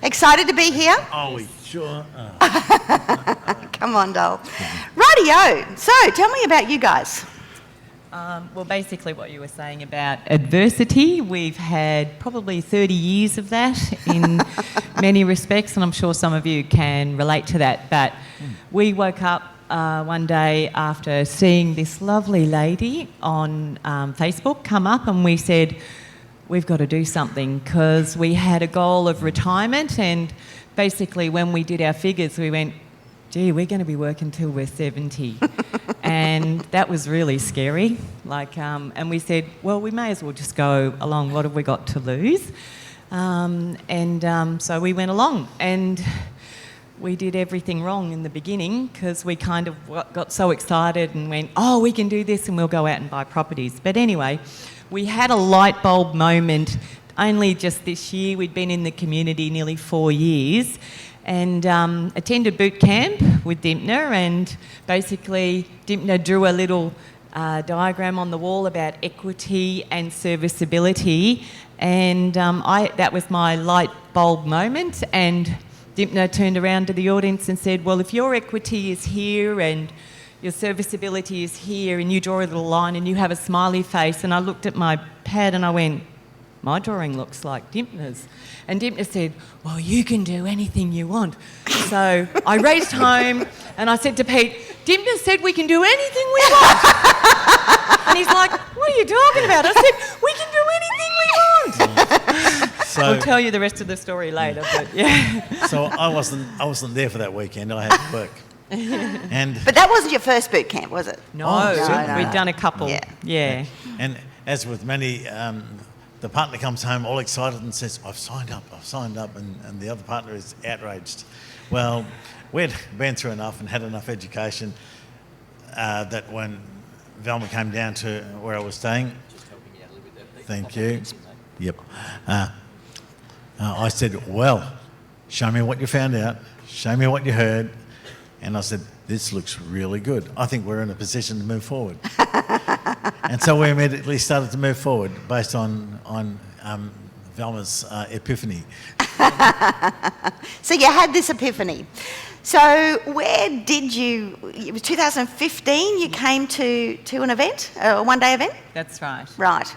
Excited to be here? Oh, we sure are. Come on, doll. Rightio. So, tell me about you guys. Well, basically what you were saying about adversity, we've had probably 30 years of that in many respects, and I'm sure some of you can relate to that. But we woke up one day after seeing this lovely lady on Facebook come up, and we said, we've got to do something, because we had a goal of retirement, and basically when we did our figures, we went, gee, we're going to be working till we're 70. And that was really scary. And we said, well, we may as well just go along. What have we got to lose? So we went along, and we did everything wrong in the beginning, because we kind of got so excited and went, oh, we can do this and we'll go out and buy properties. But anyway, we had a light bulb moment only just this year. We'd been in the community nearly 4 years, and attended boot camp with Dymphna, and basically Dymphna drew a little diagram on the wall about equity and serviceability, and that was my light bulb moment. And Dymphna turned around to the audience and said, well, if your equity is here and your serviceability is here, and you draw a little line and you have a smiley face, and I looked at my pad and I went, my drawing looks like Dymphna's. And Dymphna said, well, you can do anything you want. So I raced home and I said to Pete, Dymphna said we can do anything we want. And he's like, what are you talking about? I said, we can do anything we want. So, I'll tell you the rest of the story later, but yeah. So I wasn't there for that weekend. I had to work. But that wasn't your first boot camp, was it? No, no. We'd done a couple. Yeah. And as with many, the partner comes home all excited and says, I've signed up, and the other partner is outraged. Well, we'd been through enough and had enough education that when Velma came down to where I was staying, thank you. Yep. I said, well, show me what you found out, show me what you heard. And I said, this looks really good. I think we're in a position to move forward. And so we immediately started to move forward based on Velma's epiphany. So you had this epiphany. So where did you, it was 2015, you came to an event, a one-day event? That's right. Right.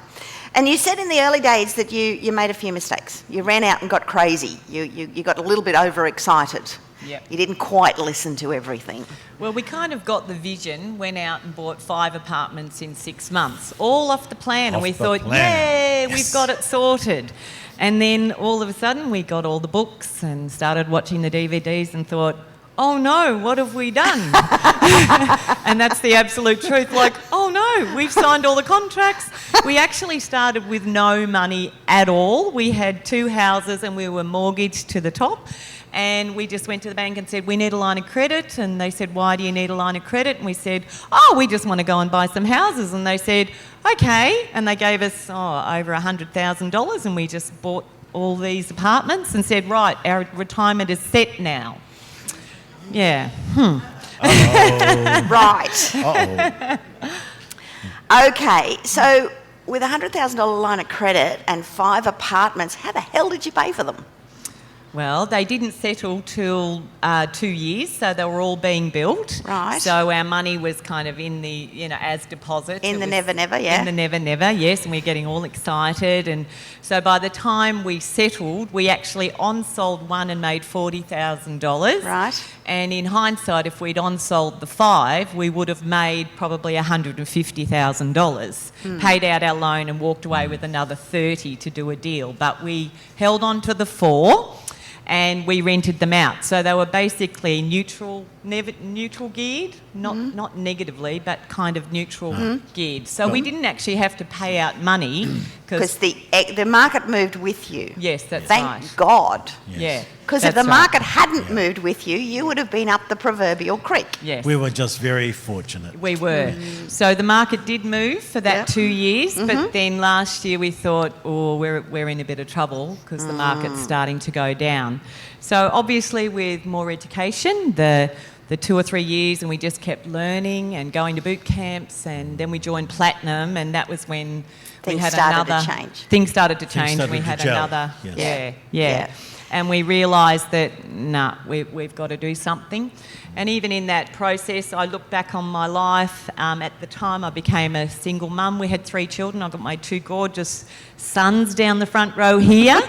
And you said in the early days that you made a few mistakes. You ran out and got crazy. You got a little bit overexcited. Yep. You didn't quite listen to everything. Well, we kind of got the vision, went out and bought 5 apartments in 6 months, all off the plan. And we thought, yeah, we've got it sorted. And then all of a sudden we got all the books and started watching the DVDs and thought, oh no, what have we done? And that's the absolute truth. Like, oh no, we've signed all the contracts. We actually started with no money at all. We had 2 houses and we were mortgaged to the top. And we just went to the bank and said, we need a line of credit. And they said, why do you need a line of credit? And we said, oh, we just want to go and buy some houses. And they said, okay. And they gave us over $100,000, and we just bought all these apartments and said, right, our retirement is set now. Yeah. Right. Uh-oh. Okay, so with a $100,000 line of credit and 5 apartments, how the hell did you pay for them? Well, they didn't settle till 2 years, so they were all being built. Right. So our money was kind of in the, as deposit. In the never, yeah. In the never, yes, and we're getting all excited. And so by the time we settled, we actually on-sold 1 and made $40,000. Right. And in hindsight, if we'd on-sold the 5, we would have made probably $150,000, paid out our loan and walked away with another 30 to do a deal. But we held on to the 4. And we rented them out. So they were basically neutral geared, not negatively, but kind of neutral geared. So we didn't actually have to pay out money. Because the market moved with you. Yes, that's right. Thank God. Yes. Yeah. Because if the market hadn't moved with you, you would have been up the proverbial creek. Yes. We were just very fortunate. We were. So the market did move for that 2 years, but then last year we thought, oh, we're in a bit of trouble because the market's starting to go down. So obviously with more education, the the 2 or 3 years, and we just kept learning and going to boot camps, and then we joined Platinum, and that was when Things we had started to another... change. Things started to Things change. started We to had gel. another... Yes. Yeah. And we realised that, we've got to do something. And even in that process, I look back on my life. At the time, I became a single mum. We had 3 children. I got my 2 gorgeous sons down the front row here.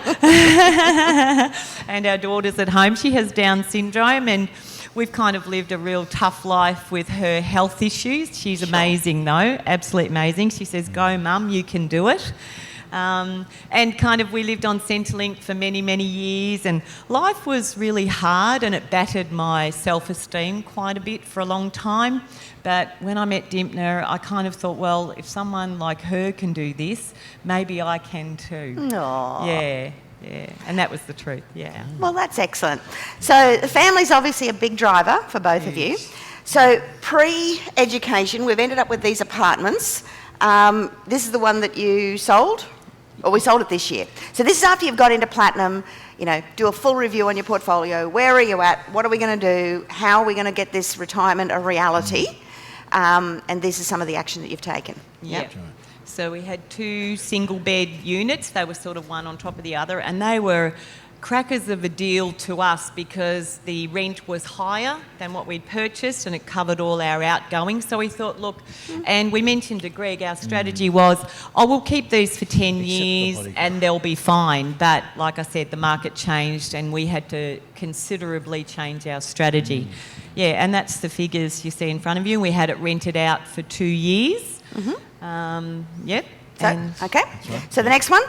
And our daughter's at home. She has Down syndrome, and we've kind of lived a real tough life with her health issues. She's amazing, though, absolutely amazing. She says, "Go, Mum, you can do it." And kind of we lived on Centrelink for many, many years, and life was really hard, and it battered my self-esteem quite a bit for a long time. But when I met Dymphna, I kind of thought, well, if someone like her can do this, maybe I can too. Aww. Yeah. And that was the truth, yeah. Well, that's excellent. So the family's obviously a big driver for both of you. So pre-education, we've ended up with these apartments. This is the one that you sold? Or we sold it this year. So this is after you've got into Platinum, do a full review on your portfolio. Where are you at? What are we going to do? How are we going to get this retirement a reality? And this is some of the action that you've taken. Yeah. Yep. So we had 2 single bed units. They were sort of one on top of the other, and they were crackers of a deal to us because the rent was higher than what we'd purchased, and it covered all our outgoings. So we thought, look, and we mentioned to Greg, our strategy was, we'll keep these for 10 years and they'll be fine. But like I said, the market changed and we had to considerably change our strategy. Yeah, and that's the figures you see in front of you. We had it rented out for 2 years. Yep. So, okay. right. So the next one,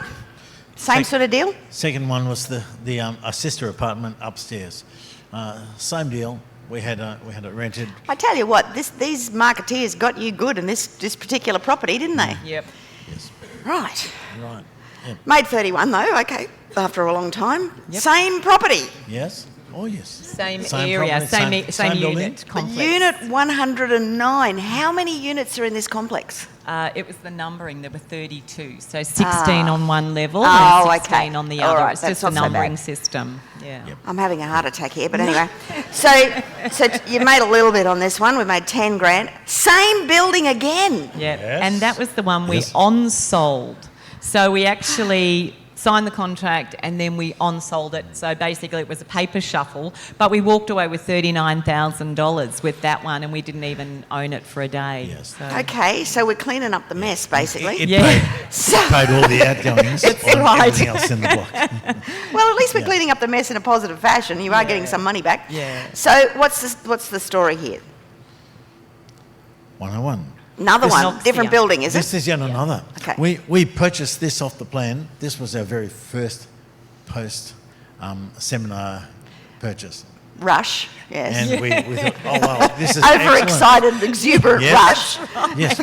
same sort of deal? Second one was a sister apartment upstairs. Same deal. We had it rented. I tell you what, these marketeers got you good in this particular property, didn't they? Yep. Yes. Right. Right. Yep. Made 31 though, okay, after a long time. Yep. Same property. Yes. Oh yes. Same property, area, same building. unit complex. Unit 109. How many units are in this complex? It was the numbering. There were 32, so 16 on one level Oh, and 16 okay. on the All other. right, It's that's just a not so bad. numbering system. Yeah. Yep. I'm having a heart attack here, but anyway. So you made a little bit on this one. We made 10 grand. Same building again. Yeah. Yes. And that was the one we Yes. on-sold. So we actually signed the contract and then we on-sold it. So basically it was a paper shuffle, but we walked away with $39,000 with that one and we didn't even own it for a day. Yes. So. Okay, so we're cleaning up the mess, basically. It Yeah. paid all the outgoings on right. everything else in the block. Well, at least we're cleaning up the mess in a positive fashion. You are getting some money back. Yeah. So what's the story here? 101. Another This one, Knoxfield. different building, is This it? is yet another. Okay. We purchased this off the plan. This was our very first post seminar purchase. Rush, yes. And we thought, oh, well, this is excellent. Overexcited, exuberant Yes. rush. Yes.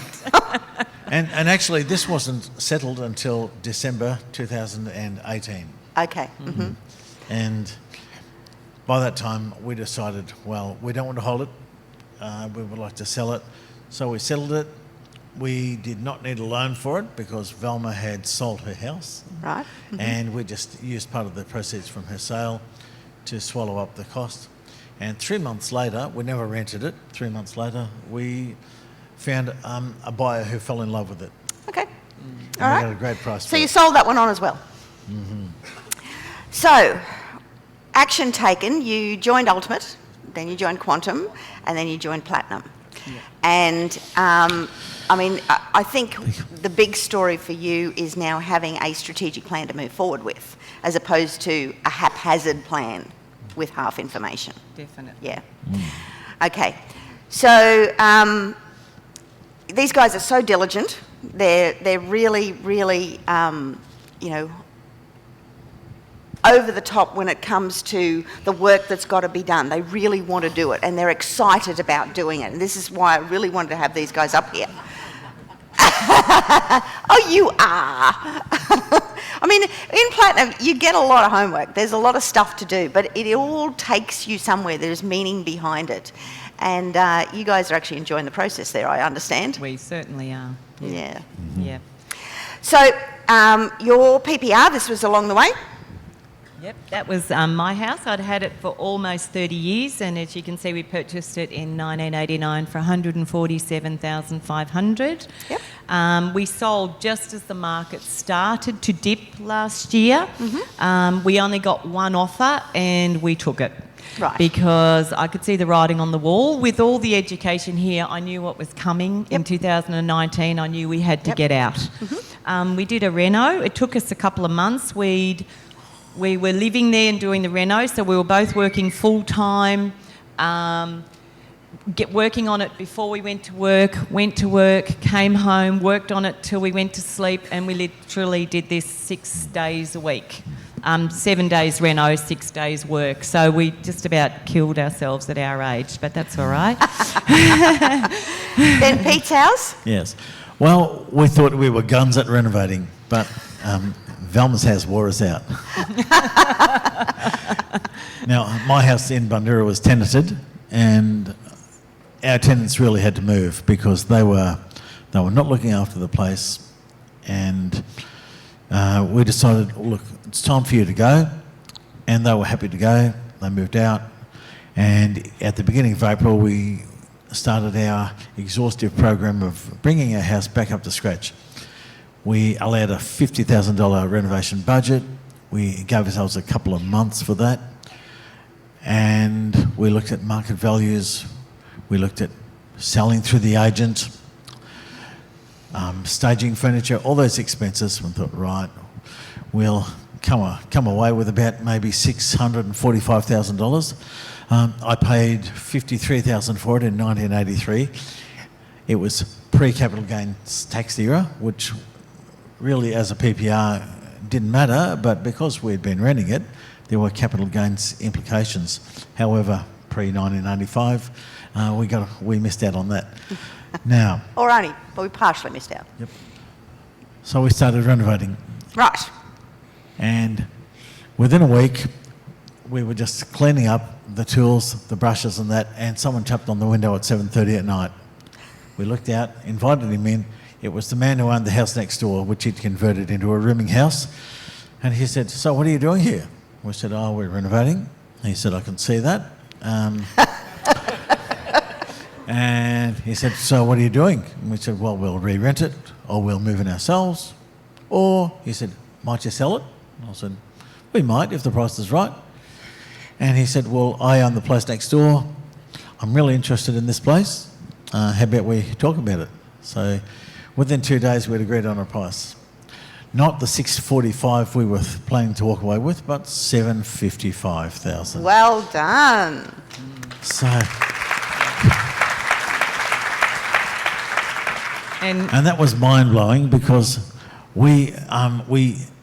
And actually, this wasn't settled until December 2018. Okay. Mm-hmm. And by that time, we decided, well, we don't want to hold it. We would like to sell it. So we settled it. We did not need a loan for it because Velma had sold her house. Right. And we just used part of the proceeds from her sale to swallow up the cost. And 3 months later, we never rented it. 3 months later, we found a buyer who fell in love with it. Okay. And All we right. got a great price So for you it. sold that one on as well. So, action taken. You joined Ultimate, then you joined Quantum, and then you joined Platinum. And I think the big story for you is now having a strategic plan to move forward with, as opposed to a haphazard plan with half information. Definitely. Yeah. Okay. So these guys are so diligent. They're really, really, over the top when it comes to the work that's got to be done. They really want to do it, and they're excited about doing it. And this is why I really wanted to have these guys up here. Oh, you are. I mean, in Platinum, you get a lot of homework. There's a lot of stuff to do, but it all takes you somewhere. There's meaning behind it. And you guys are actually enjoying the process there, I understand. We certainly are. Yeah. Yeah. So your PPR, this was along the way? Yep, that was my house. I'd had it for almost 30 years, and as you can see, we purchased it in 1989 for $147,500. Yep. We sold just as the market started to dip last year. We only got one offer, and we took it. Right. Because I could see the writing on the wall. With all the education here, I knew what was coming in 2019. I knew we had to get out. We did a reno. It took us a couple of months. We were living there and doing the reno, so we were both working full-time, working on it before we went to work, came home, worked on it till we went to sleep, and we literally did this 6 days a week. 7 days reno, 6 days work. So we just about killed ourselves at our age, but that's all right. Then Pete's house? Yes. Well, we thought we were guns at renovating, but Velma's house wore us out. Now, my house in Wantirna was tenanted, and our tenants really had to move because they were not looking after the place, and we decided, look, it's time for you to go, and they were happy to go. They moved out, and at the beginning of April, we started our exhaustive program of bringing our house back up to scratch. We allowed a $50,000 renovation budget. We gave ourselves a couple of months for that, and we looked at market values. We looked at selling through the agent, staging furniture, all those expenses. We thought, right, we'll come away with about maybe $645,000. I paid $53,000 for it in 1983. It was pre-capital gains tax era, which really as a PPR didn't matter, but because we'd been renting it, there were capital gains implications. However, pre-1995, we missed out on that. Now... Or only, but we partially missed out. Yep. So we started renovating. Right. And within a week, we were just cleaning up the tools, the brushes and that, and someone tapped on the window at 7:30 at night. We looked out, invited him in. It was the man who owned the house next door, which he'd converted into a rooming house. And he said, so what are you doing here? We said, oh, we're renovating. He said, I can see that. And he said, so what are you doing? And we said, well, we'll re-rent it, or we'll move in ourselves. Or, he said, might you sell it? And I said, we might, if the price is right. And he said, well, I own the place next door. I'm really interested in this place. How about we talk about it? So within 2 days, we'd agreed on a price. Not the $645 we were planning to walk away with, but $755,000. Well done. So... And that was mind-blowing because we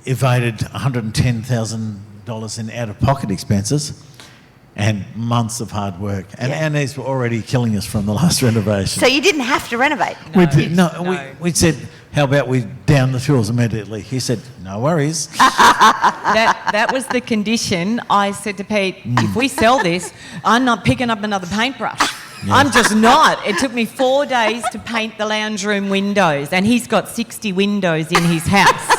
evaded $110,000 in out-of-pocket expenses and months of hard work. And our needs were already killing us from the last renovation. So you didn't have to renovate? We said, how about we down the tools immediately? He said, no worries. That was the condition. I said to Pete, if we sell this, I'm not picking up another paintbrush. Yeah. I'm just not. It took me 4 days to paint the lounge room windows, and he's got 60 windows in his house.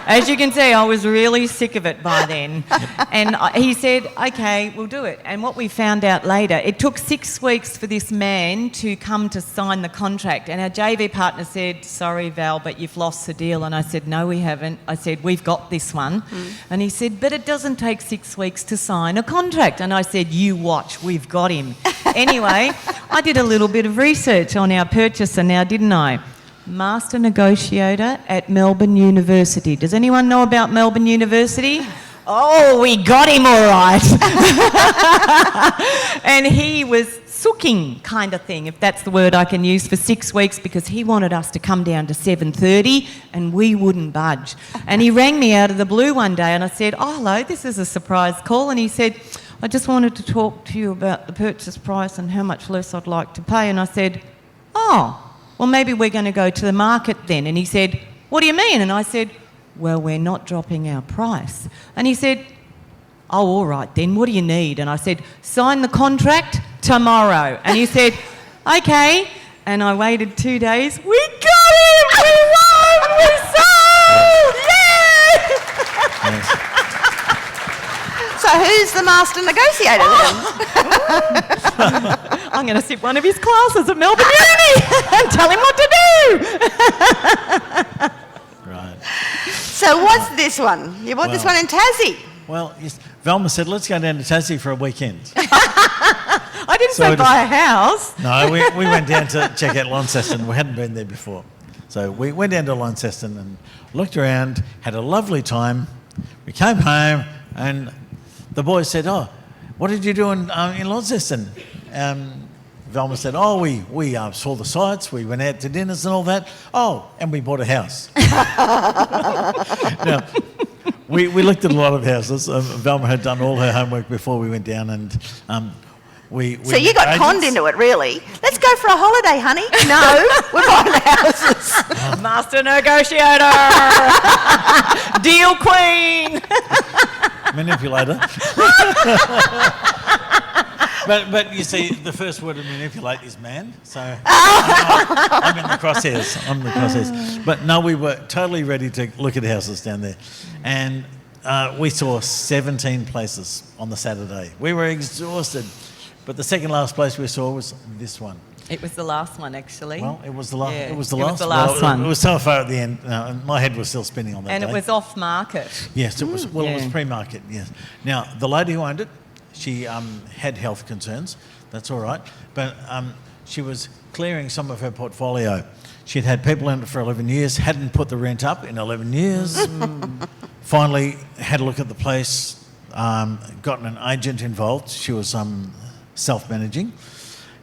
As you can see, I was really sick of it by then. And he said, okay, we'll do it. And what we found out later, it took 6 weeks for this man to come to sign the contract. And our JV partner said, sorry, Val, but you've lost the deal. And I said, no, we haven't. I said, we've got this one. And he said, but it doesn't take 6 weeks to sign a contract. And I said, you watch, we've got him. Anyway, I did a little bit of research on our purchaser now, didn't I? Master negotiator at Melbourne University. Does anyone know about Melbourne University? Oh, we got him all right. And he was sooking kind of thing, if that's the word I can use, for 6 weeks because he wanted us to come down to 7:30 and we wouldn't budge. And he rang me out of the blue one day and I said, oh, hello, this is a surprise call. And he said, I just wanted to talk to you about the purchase price and how much less I'd like to pay. And I said, oh, well, maybe we're going to go to the market then. And he said, what do you mean? And I said, well, we're not dropping our price. And he said, oh, all right then, what do you need? And I said, sign the contract tomorrow. And he said, okay. And I waited 2 days. We got him! We won! We sold! Yay! Yes. who's the master negotiator then? I'm going to sit one of his classes at Melbourne Uni and tell him what to do. Right. So what's this one? You bought this Well- one in Tassie. Well, yes, Velma said, let's go down to Tassie for a weekend. I didn't So say it buy a house. No, we went down to check out Launceston. We hadn't been there before. So we went down to Launceston and looked around, had a lovely time. We came home and the boys said, oh, what did you do in Launceston? Velma said, oh, we saw the sights, we went out to dinners and all that. Oh, and we bought a house. Now, we looked at a lot of houses. Velma had done all her homework before we went down and we So you got conned into it, really. Let's go for a holiday, honey. No, we're buying houses. Master negotiator. Deal queen. Manipulator. But you see, the first word of manipulate is man, so I'm in the crosshairs. But no, we were totally ready to look at houses down there. And we saw 17 places on the Saturday. We were exhausted. But the second last place we saw was this one. It was the last one, actually. Well, it was the last. Yeah, it was the it was last. the last one. It was so far at the end, and my head was still spinning on that And day. it was off market. Yes, it was. Well, it was Yeah. pre-market. Yes. Now the lady who owned it, she had health concerns. That's all right, but she was clearing some of her portfolio. She'd had people in it for 11 years, hadn't put the rent up in 11 years. Finally, had a look at the place, gotten an agent involved. She was self-managing,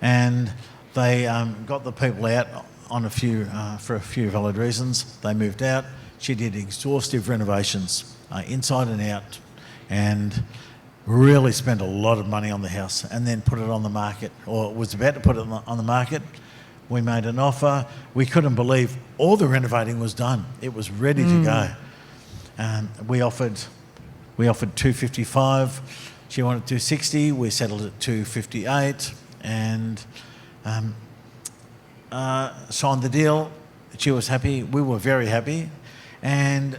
and they got the people out on for a few valid reasons. They moved out. She did exhaustive renovations inside and out, and really spent a lot of money on the house, and then put it on the market, or was about to put it on the market. We made an offer. We couldn't believe all the renovating was done. It was ready to go. We offered 255. She wanted 260. We settled at 258, and signed the deal. She was happy. We were very happy, and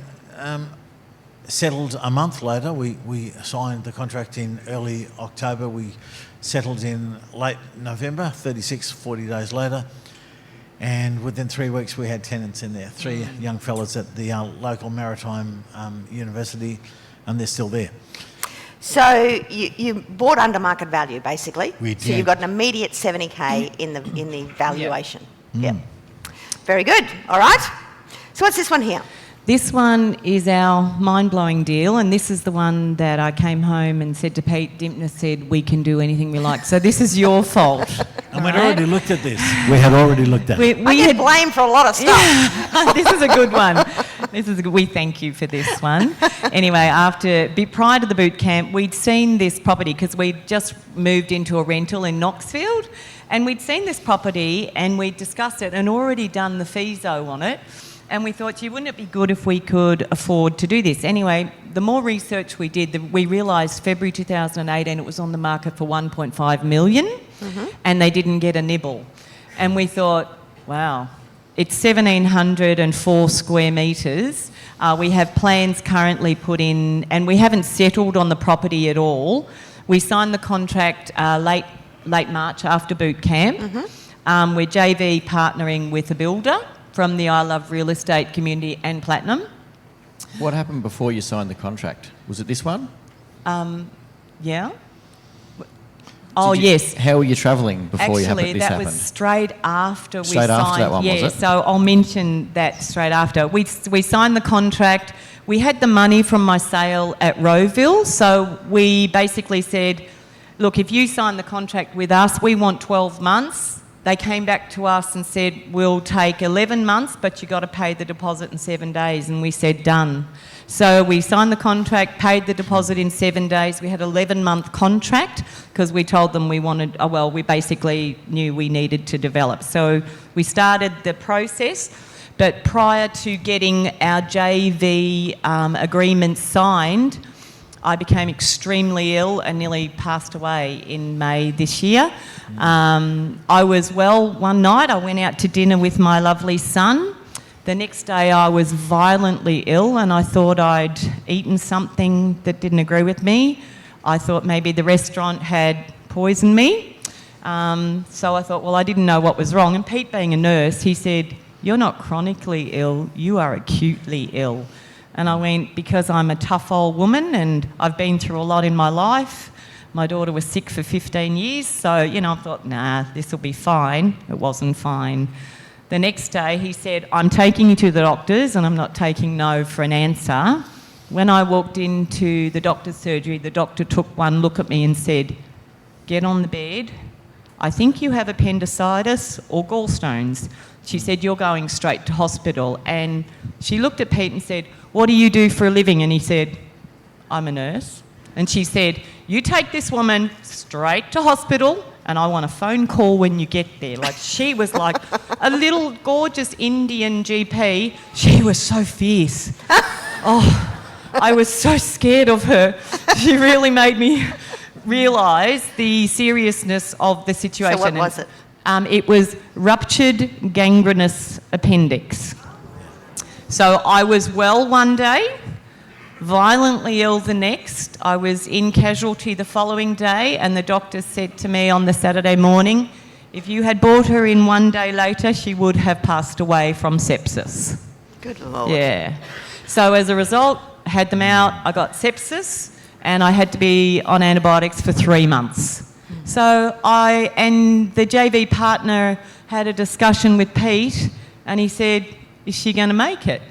settled a month later. We signed the contract in early October. We settled in late November, 40 days later. And within 3 weeks, we had tenants in there, 3 young fellas at the local maritime university, and they're still there. So you bought under market value, basically. We So you did. got an immediate 70K in the valuation. Yeah. Very good. All right. So what's this one here? This one is our mind-blowing deal, and this is the one that I came home and said to Pete, Dymphna said, we can do anything we like. So this is your fault. And we'd already looked at this. We had already looked at it. I get blamed for a lot of stuff. This is a good one. We thank you for this one. Anyway, prior to the boot camp, we'd seen this property because we'd just moved into a rental in Knoxfield, and we'd seen this property and we'd discussed it and already done the FISO on it. And we thought, gee, wouldn't it be good if we could afford to do this? Anyway, the more research we did, we realised February 2018 it was on the market for 1.5 million, and they didn't get a nibble. And we thought, wow, it's 1,704 square metres. We have plans currently put in, and we haven't settled on the property at all. We signed the contract late March after boot camp. We're JV partnering with a builder from the I Love Real Estate community and Platinum. What happened before you signed the contract? Was it this one? Yeah. Oh, yes. How were you travelling before this Actually, that happened? was straight after we Straight signed. after that one, yeah, was it? so I'll mention that straight after. We signed the contract. We had the money from my sale at Rowville, so we basically said, look, if you sign the contract with us, we want 12 months. They came back to us and said, we'll take 11 months, but you've got to pay the deposit in 7 days. And we said, done. So we signed the contract, paid the deposit in 7 days. We had an 11-month contract because we told them we basically knew we needed to develop. So we started the process, but prior to getting our JV agreement signed, I became extremely ill and nearly passed away in May this year. I was well one night. I went out to dinner with my lovely son. The next day I was violently ill and I thought I'd eaten something that didn't agree with me. I thought maybe the restaurant had poisoned me. So I thought, well, I didn't know what was wrong. And Pete, being a nurse, he said, "You're not chronically ill, you are acutely ill." And I went, because I'm a tough old woman and I've been through a lot in my life. My daughter was sick for 15 years, so, I thought, nah, this will be fine. It wasn't fine. The next day he said, "I'm taking you to the doctors," and I'm not taking no for an answer. When I walked into the doctor's surgery, the doctor took one look at me and said, "Get on the bed. I think you have appendicitis or gallstones." She said, "You're going straight to hospital." And she looked at Pete and said, "What do you do for a living?" And he said, "I'm a nurse." And she said, "You take this woman straight to hospital and I want a phone call when you get there." Like, she was like a little gorgeous Indian GP. She was so fierce. Oh, I was so scared of her. She really made me realise the seriousness of the situation. So what was it? It was ruptured gangrenous appendix. So I was well one day, violently ill the next. I was in casualty the following day, and the doctor said to me on the Saturday morning, if you had brought her in one day later, she would have passed away from sepsis. Good Lord. Yeah. So as a result, had them out, I got sepsis, and I had to be on antibiotics for 3 months. So I and the JV partner had a discussion with Pete, and he said, "Is she going to make it?"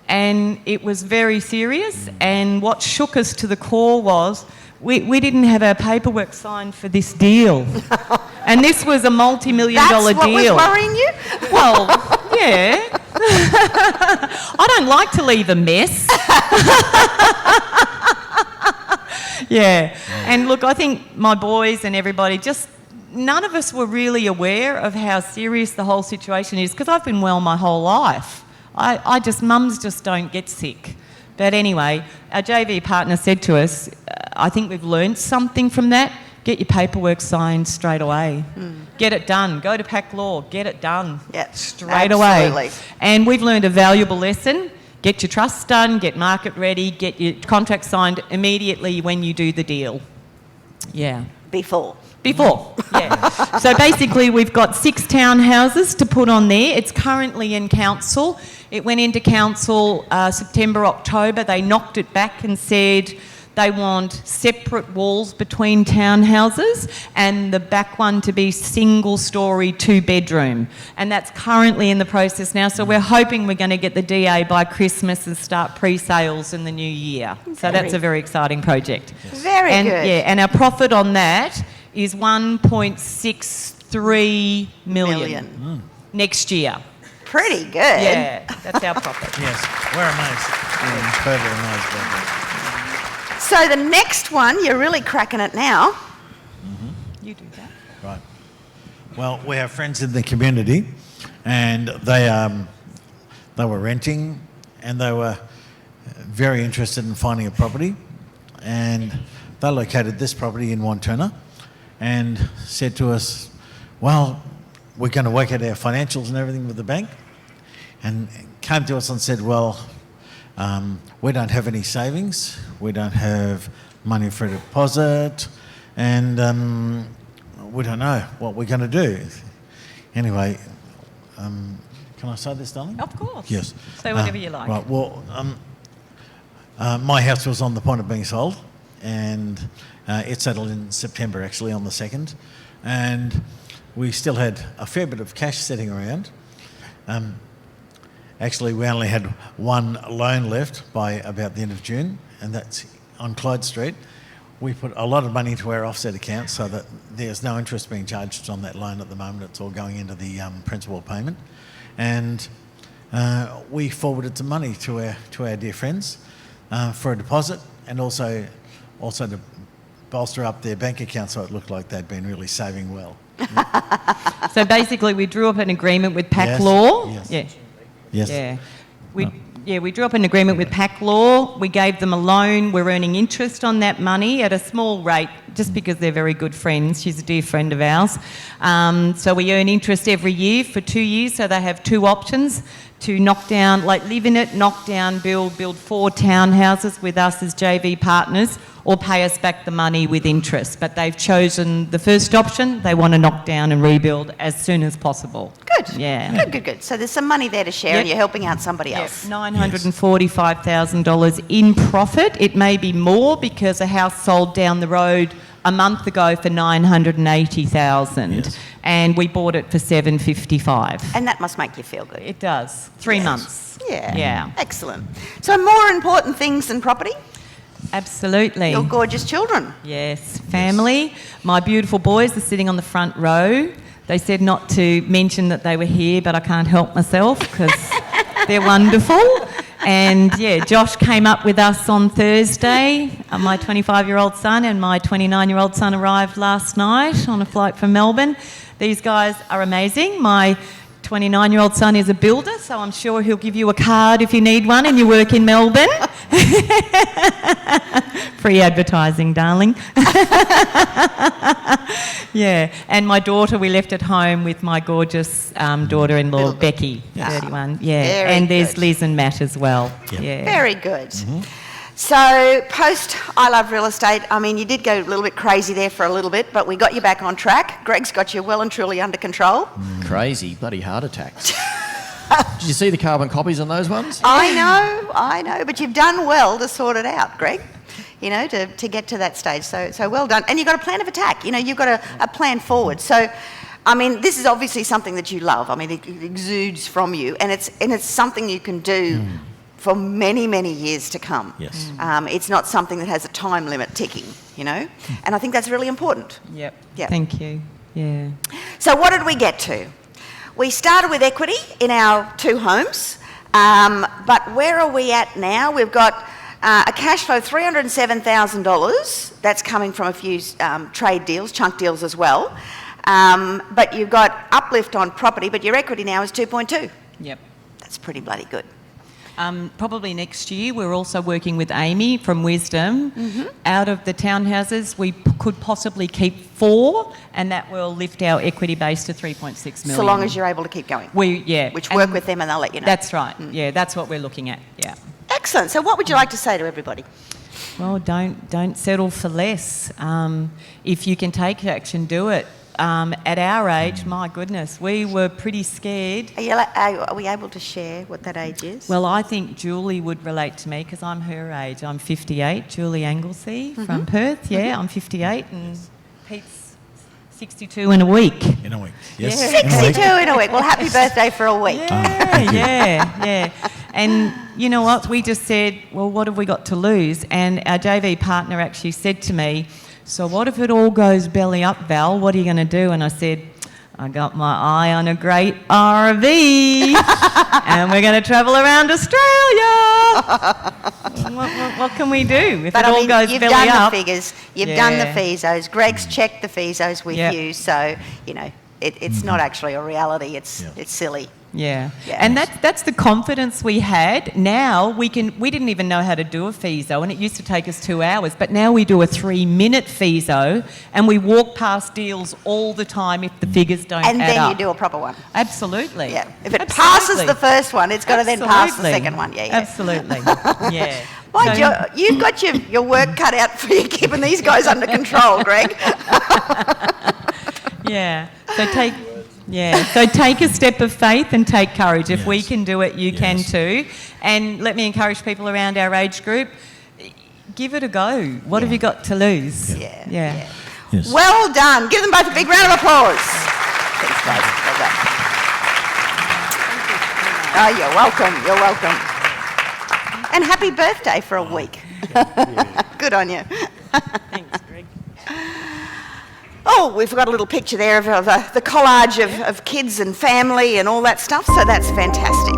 And it was very serious, and what shook us to the core was we didn't have our paperwork signed for this deal. And this was a multi-million-dollar deal. That's what was worrying you? Well, yeah. I don't like to leave a mess. Yeah. And look, I think my boys and everybody, just none of us were really aware of how serious the whole situation is, because I've been well my whole life. Mums just don't get sick. But anyway, our JV partner said to us, I think we've learned something from that. Get your paperwork signed straight away. Get it done. Go to PAC Law. Get it done. Yep, straight absolutely. away. And we've learned a valuable lesson. Get your trusts done, get market ready, get your contract signed immediately when you do the deal. Yeah. Before, yeah. So basically we've got 6 townhouses to put on there. It's currently in council. It went into council September, October. They knocked it back and said they want separate walls between townhouses and the back one to be single-storey 2-bedroom. And that's currently in the process now. So we're hoping we're going to get the DA by Christmas and start pre-sales in the new year. So that's a very exciting project. Very good. Yeah, and our profit on that is 1.63 million next year. Pretty good. Yeah, that's our profit. Yes, we're amazed. We're totally amazed by that. So the next one, you're really cracking it now. You do that. Right. Well, we have friends in the community, and they were renting, and they were very interested in finding a property, and they located this property in Wantirna, and said to us, "Well, we're going to work out our financials and everything with the bank," and came to us and said, "Well, we don't have any savings, we don't have money for a deposit, and we don't know what we're going to do." Anyway, can I say this, darling? Of course. Yes. Say whatever you like. Right, well, my house was on the point of being sold, and it settled in September, actually, on the 2nd, and we still had a fair bit of cash sitting around. Actually, we only had one loan left by about the end of June, and that's on Clyde Street. We put a lot of money into our offset account so that there's no interest being charged on that loan at the moment. It's all going into the principal payment. And we forwarded some money to our dear friends for a deposit, and also to bolster up their bank account so it looked like they'd been really saving well. So basically we drew up an agreement with PAC Yes, Law. yes. Yeah. Yes. Yeah. we drew up an agreement with PAC Law. We gave them a loan. We're earning interest on that money at a small rate, just because they're very good friends. She's a dear friend of ours. So we earn interest every year for 2 years. So they have two options: to knock down, live in it, knock down, build 4 townhouses with us as JV partners, or pay us back the money with interest. But they've chosen the first option. They want to knock down and rebuild as soon as possible. Good. Yeah. Good. So there's some money there to share, and you're helping out somebody else. $945,000 in profit. It may be more because a house sold down the road a month ago for $980,000, Yes. and we bought it for $755. And that must make you feel good. It does. 3 months. Yeah. Yeah. Excellent. So more important things than property? Absolutely. Your gorgeous children. Yes, family. My beautiful boys are sitting on the front row. They said not to mention that they were here, but I can't help myself because they're wonderful. And yeah, Josh came up with us on Thursday. My 25-year-old son and my 29-year-old son arrived last night on a flight from Melbourne. These guys are amazing. My 29-year-old son is a builder, so I'm sure he'll give you a card if you need one and you work in Melbourne. Free advertising, darling. Yeah, and my daughter we left at home with my gorgeous daughter-in-law, Becky, 31. Yeah, Very and there's good. Liz and Matt as well. Yep. Yeah. Very good. So post I Love Real Estate, I mean, you did go a little bit crazy there for a little bit, but we got you back on track. Greg's got you well and truly under control. Crazy, bloody heart attacks. Did you see the carbon copies on those ones? I know, but you've done well to sort it out, Greg, you know, to get to that stage. So well done. And you've got a plan of attack, you know, you've got a plan forward. So, I mean, this is obviously something that you love. I mean, it exudes from you, and it's something you can do for many, many years to come. Yes. It's not something that has a time limit ticking, you know, and I think that's really important. Yep. Yep. Thank you. Yeah. So what did we get to? We started with equity in our 2 homes, but where are we at now? We've got a cash flow of $307,000. That's coming from a few trade deals, chunk deals as well. But you've got uplift on property, but your equity now is 2.2. Yep. That's pretty bloody good. Probably next year. We're also working with Amy from Wisdom. Out of the townhouses, we could possibly keep 4, and that will lift our equity base to 3.6 million. So long as you're able to keep going. Which work with them and they'll let you know. That's right. Yeah, that's what we're looking at. Yeah. Excellent. So what would you like to say to everybody? Well, don't settle for less. If you can take action, do it. At our age, my goodness, we were pretty scared. Are we able to share what that age is? Well, I think Julie would relate to me because I'm her age. I'm 58, Julie Anglesey from Perth. Yeah, I'm 58 and Pete's 62 in a week. In a week. Yes. Yeah. 62 in a week. Well, happy birthday for a week. Yeah. And you know what? We just said, well, what have we got to lose? And our JV partner actually said to me, so what if it all goes belly up, Val? What are you going to do? And I said, I got my eye on a great RV and we're going to travel around Australia. What can we do if it all goes you've belly done up? the figures, you've done the feesos, Greg's checked the feesos with Yep. you, so, you know, it's not actually a reality, it's silly. Yeah. Yeah. And that's the confidence we had. Now we didn't even know how to do a FISO, and it used to take us 2 hours, but now we do a 3-minute FISO and we walk past deals all the time if the figures don't And add then up. you do a proper one. Absolutely. Yeah. If it Absolutely. passes the first one, it's got to then pass the Absolutely. second one. Yeah. Absolutely. Yeah. Mind So- you've got your work cut out for you keeping these guys under control, Greg. Yeah. So take a step of faith and take courage. If we Yes. can do it, you can Yes. too. And let me encourage people around our age group, give it a go. What have you got to lose? Yeah. Yes. Well done. Give them both a big round of applause. Thanks, guys. Well done. Oh, you're welcome. You're welcome. And happy birthday for a week. Good on you. Thanks, Greg. Oh, we've got a little picture there of the collage of kids and family and all that stuff, so that's fantastic.